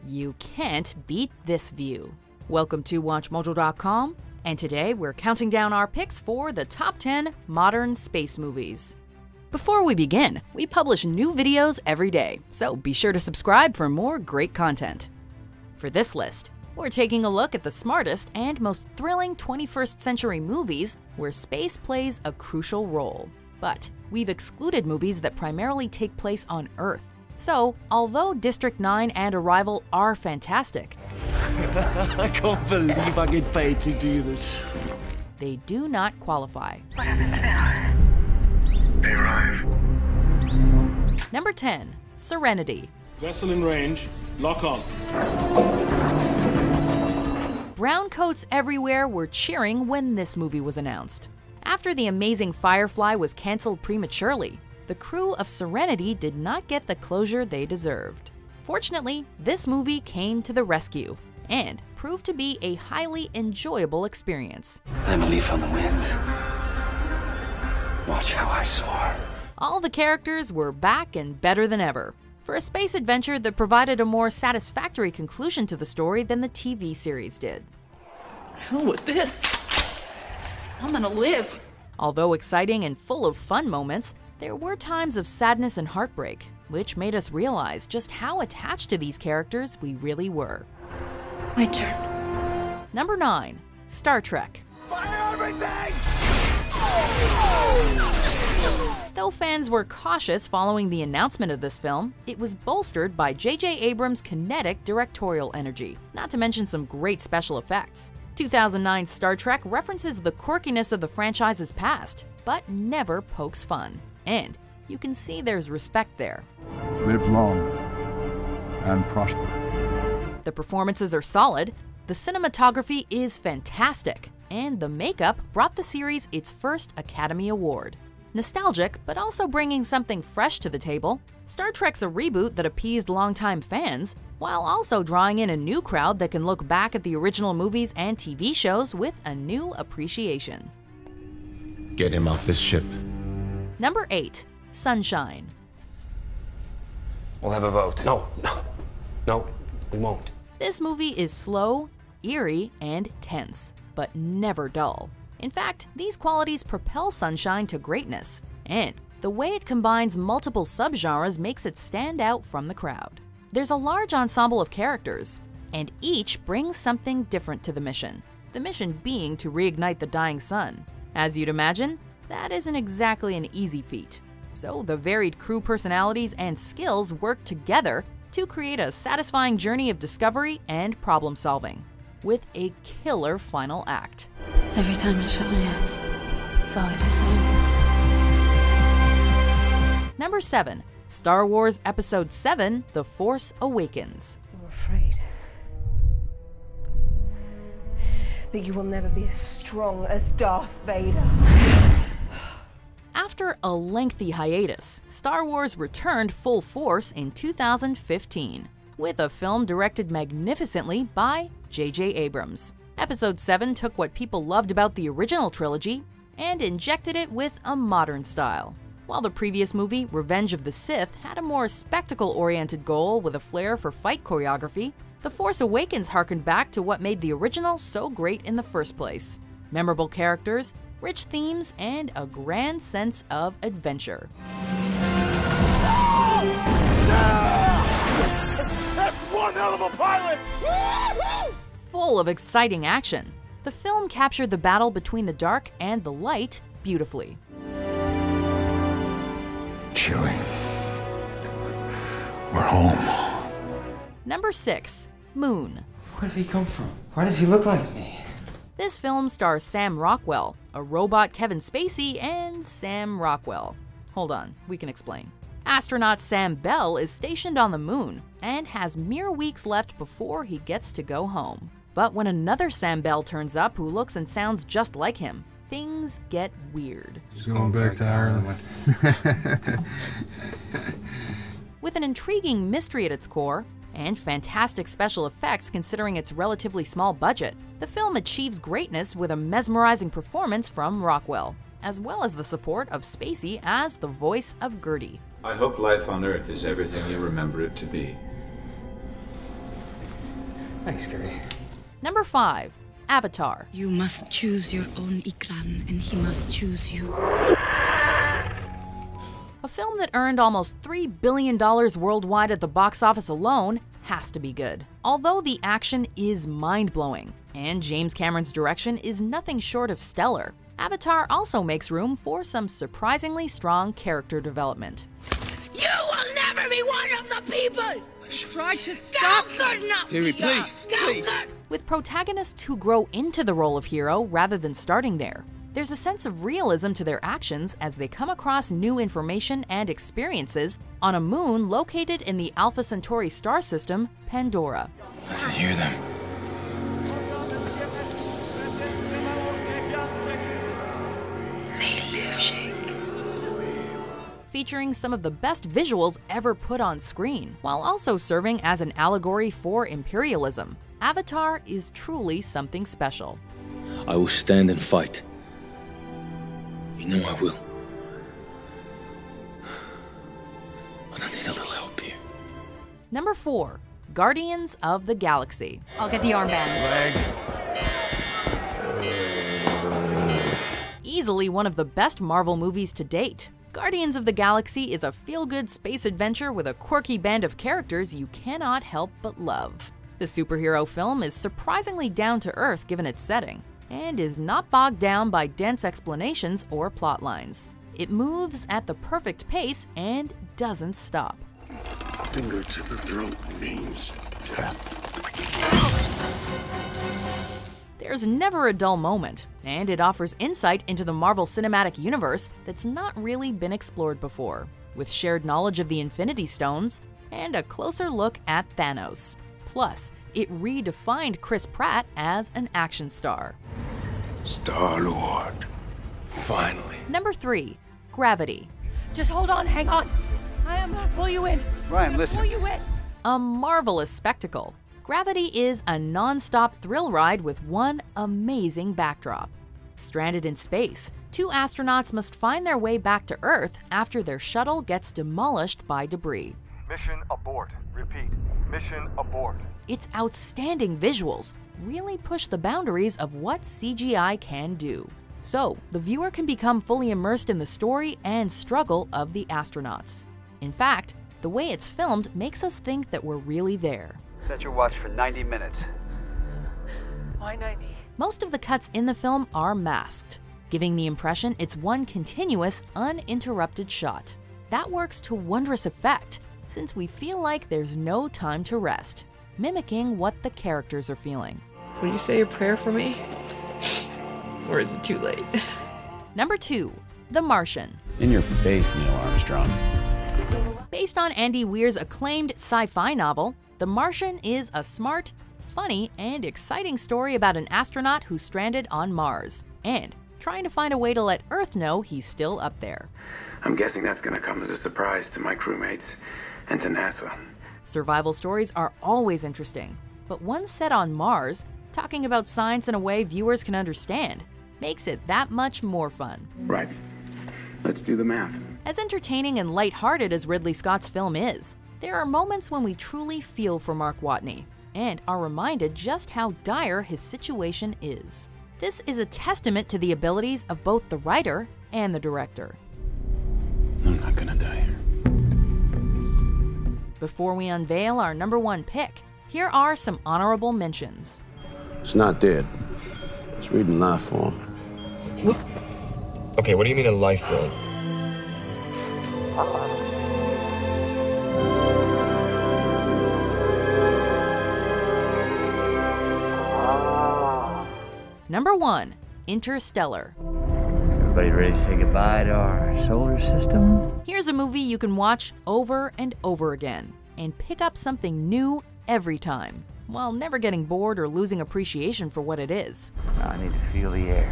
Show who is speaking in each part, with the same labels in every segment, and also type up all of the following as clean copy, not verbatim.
Speaker 1: You can't beat this view. Welcome to WatchMojo.com, and today we're counting down our picks for the top 10 modern space movies. Before we begin, we publish new videos every day, so be sure to subscribe for more great content. For this list, we're taking a look at the smartest and most thrilling 21st century movies where space plays a crucial role. But we've excluded movies that primarily take place on Earth. So, although District 9 and Arrival are fantastic,
Speaker 2: I can't believe I get paid to do this.
Speaker 1: they do not qualify.
Speaker 3: What happens now? They arrive.
Speaker 1: Number 10. Serenity.
Speaker 4: Vessel in range. Lock on.
Speaker 1: Browncoats everywhere were cheering when this movie was announced. After The Amazing Firefly was cancelled prematurely, the crew of Serenity did not get the closure they deserved. Fortunately, this movie came to the rescue and proved to be a highly enjoyable experience.
Speaker 2: I'm a leaf on the wind. Watch how I soar.
Speaker 1: All the characters were back and better than ever, for a space adventure that provided a more satisfactory conclusion to the story than the TV series did.
Speaker 5: Hell with this. I'm gonna live.
Speaker 1: Although exciting and full of fun moments, there were times of sadness and heartbreak, which made us realize just how attached to these characters we really were.
Speaker 5: My turn.
Speaker 1: Number 9. Star Trek.
Speaker 2: Fire everything!
Speaker 1: Though fans were cautious following the announcement of this film, it was bolstered by J.J. Abrams' kinetic directorial energy, not to mention some great special effects. 2009's Star Trek references the quirkiness of the franchise's past, but never pokes fun. And you can see there's respect there.
Speaker 6: Live long and prosper.
Speaker 1: The performances are solid, the cinematography is fantastic, and the makeup brought the series its first Academy Award. Nostalgic, but also bringing something fresh to the table, Star Trek's a reboot that appeased longtime fans, while also drawing in a new crowd that can look back at the original movies and TV shows with a new appreciation.
Speaker 7: Get him off this ship.
Speaker 1: Number 8. Sunshine.
Speaker 8: We'll have a vote.
Speaker 9: No, we won't.
Speaker 1: This movie is slow, eerie, and tense, but never dull. In fact, these qualities propel Sunshine to greatness, and the way it combines multiple subgenres makes it stand out from the crowd. There's a large ensemble of characters, and each brings something different to the mission being to reignite the dying sun. As you'd imagine, that isn't exactly an easy feat. So the varied crew personalities and skills work together to create a satisfying journey of discovery and problem solving, with a killer final act.
Speaker 5: Every time I shut my eyes, it's always the same.
Speaker 1: Number 7. Star Wars Episode 7: The Force Awakens.
Speaker 10: You're afraid that you will never be as strong as Darth Vader.
Speaker 1: After a lengthy hiatus, Star Wars returned full force in 2015, with a film directed magnificently by J.J. Abrams. Episode 7 took what people loved about the original trilogy and injected it with a modern style. While the previous movie, Revenge of the Sith, had a more spectacle-oriented goal with a flair for fight choreography, The Force Awakens harkened back to what made the original so great in the first place: memorable characters, rich themes, and a grand sense of adventure.
Speaker 2: That's one hell of a pilot!
Speaker 1: Full of exciting action, the film captured the battle between the dark and the light beautifully.
Speaker 6: Chewie, we're home.
Speaker 1: Number 6. Moon.
Speaker 9: Where did he come from? Why does he look like me?
Speaker 1: This film stars Sam Rockwell, a robot Kevin Spacey, and Sam Rockwell. Hold on, we can explain. Astronaut Sam Bell is stationed on the moon and has mere weeks left before he gets to go home. But when another Sam Bell turns up who looks and sounds just like him, things get weird.
Speaker 6: He's going back to Ireland.
Speaker 1: With an intriguing mystery at its core, and fantastic special effects considering its relatively small budget, the film achieves greatness with a mesmerizing performance from Rockwell, as well as the support of Spacey as the voice of Gertie.
Speaker 11: I hope life on Earth is everything you remember it to be.
Speaker 9: Thanks, Gertie.
Speaker 1: Number 5. Avatar.
Speaker 11: You must choose your own Ikran, and he must choose you.
Speaker 1: A film that earned almost $3 billion worldwide at the box office alone has to be good. Although the action is mind-blowing, and James Cameron's direction is nothing short of stellar, Avatar also makes room for some surprisingly strong character development.
Speaker 11: You will never be one of the people!
Speaker 12: Try to stop
Speaker 11: them!
Speaker 12: Terry, please, please.
Speaker 1: With protagonists who grow into the role of hero rather than starting there, there's a sense of realism to their actions as they come across new information and experiences on a moon located in the Alpha Centauri star system, Pandora.
Speaker 8: I can hear them.
Speaker 11: They live, Sheikh.
Speaker 1: Featuring some of the best visuals ever put on screen, while also serving as an allegory for imperialism. Avatar is truly something special.
Speaker 4: I will stand and fight. You know I will. But I need a little help here.
Speaker 1: Number 4. Guardians of the Galaxy.
Speaker 13: I'll get the armband.
Speaker 1: Easily one of the best Marvel movies to date. Guardians of the Galaxy is a feel-good space adventure with a quirky band of characters you cannot help but love. The superhero film is surprisingly down-to-earth given its setting, and is not bogged down by dense explanations or plot lines. It moves at the perfect pace and doesn't stop.
Speaker 6: Finger to the throat means death.
Speaker 1: There's never a dull moment, and it offers insight into the Marvel Cinematic Universe that's not really been explored before, with shared knowledge of the Infinity Stones and a closer look at Thanos. Plus, it redefined Chris Pratt as an action star.
Speaker 6: Star-Lord. Finally.
Speaker 1: Number 3. Gravity.
Speaker 13: Just hold on, hang on. I am gonna pull you in.
Speaker 12: Ryan, listen.
Speaker 13: Pull you in.
Speaker 1: A marvelous spectacle. Gravity is a non-stop thrill ride with one amazing backdrop. Stranded in space, 2 astronauts must find their way back to Earth after their shuttle gets demolished by debris.
Speaker 14: Mission abort. Repeat. Mission abort.
Speaker 1: Its outstanding visuals really push the boundaries of what CGI can do. So, the viewer can become fully immersed in the story and struggle of the astronauts. In fact, the way it's filmed makes us think that we're really there.
Speaker 12: Set your watch for 90 minutes.
Speaker 13: Why 90?
Speaker 1: Most of the cuts in the film are masked, giving the impression it's one continuous, uninterrupted shot. That works to wondrous effect, since we feel like there's no time to rest, mimicking what the characters are feeling.
Speaker 5: Will you say a prayer for me? Or is it too late?
Speaker 1: Number 2. The Martian.
Speaker 15: In your face, Neil Armstrong.
Speaker 1: Based on Andy Weir's acclaimed sci-fi novel, The Martian is a smart, funny, and exciting story about an astronaut who's stranded on Mars, and trying to find a way to let Earth know he's still up there.
Speaker 16: I'm guessing that's gonna come as a surprise to my crewmates and to NASA.
Speaker 1: Survival stories are always interesting, but one set on Mars, talking about science in a way viewers can understand, makes it that much more fun.
Speaker 16: Right. Let's do the math.
Speaker 1: As entertaining and lighthearted as Ridley Scott's film is, there are moments when we truly feel for Mark Watney, and are reminded just how dire his situation is. This is a testament to the abilities of both the writer and the director.
Speaker 6: I'm not gonna die here.
Speaker 1: Before we unveil our number 1 pick, here are some honorable mentions.
Speaker 6: It's not dead. It's reading life form.
Speaker 7: Okay, what do you mean a life form?
Speaker 1: Number 1. Interstellar.
Speaker 17: Everybody ready to say goodbye to our solar system?
Speaker 1: Here's a movie you can watch over and over again, and pick up something new every time, while never getting bored or losing appreciation for what it is.
Speaker 17: I need to feel the air.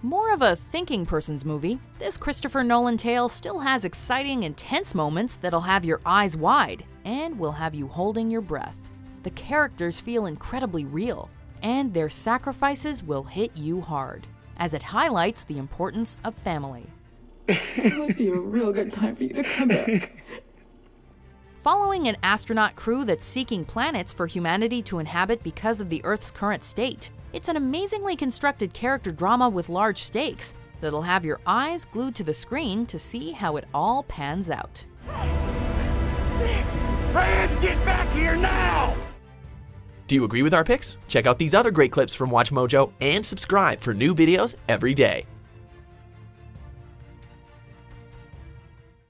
Speaker 1: More of a thinking person's movie, this Christopher Nolan tale still has exciting, intense moments that'll have your eyes wide, and will have you holding your breath. The characters feel incredibly real, and their sacrifices will hit you hard, as it highlights the importance of family.
Speaker 5: This might be a real good time for you to come back.
Speaker 1: following an astronaut crew that's seeking planets for humanity to inhabit because of the Earth's current state. It's an amazingly constructed character drama with large stakes that'll have your eyes glued to the screen to see how it all pans out.
Speaker 18: Rand, get back here now!
Speaker 19: Do you agree with our picks? Check out these other great clips from WatchMojo and subscribe for new videos every day.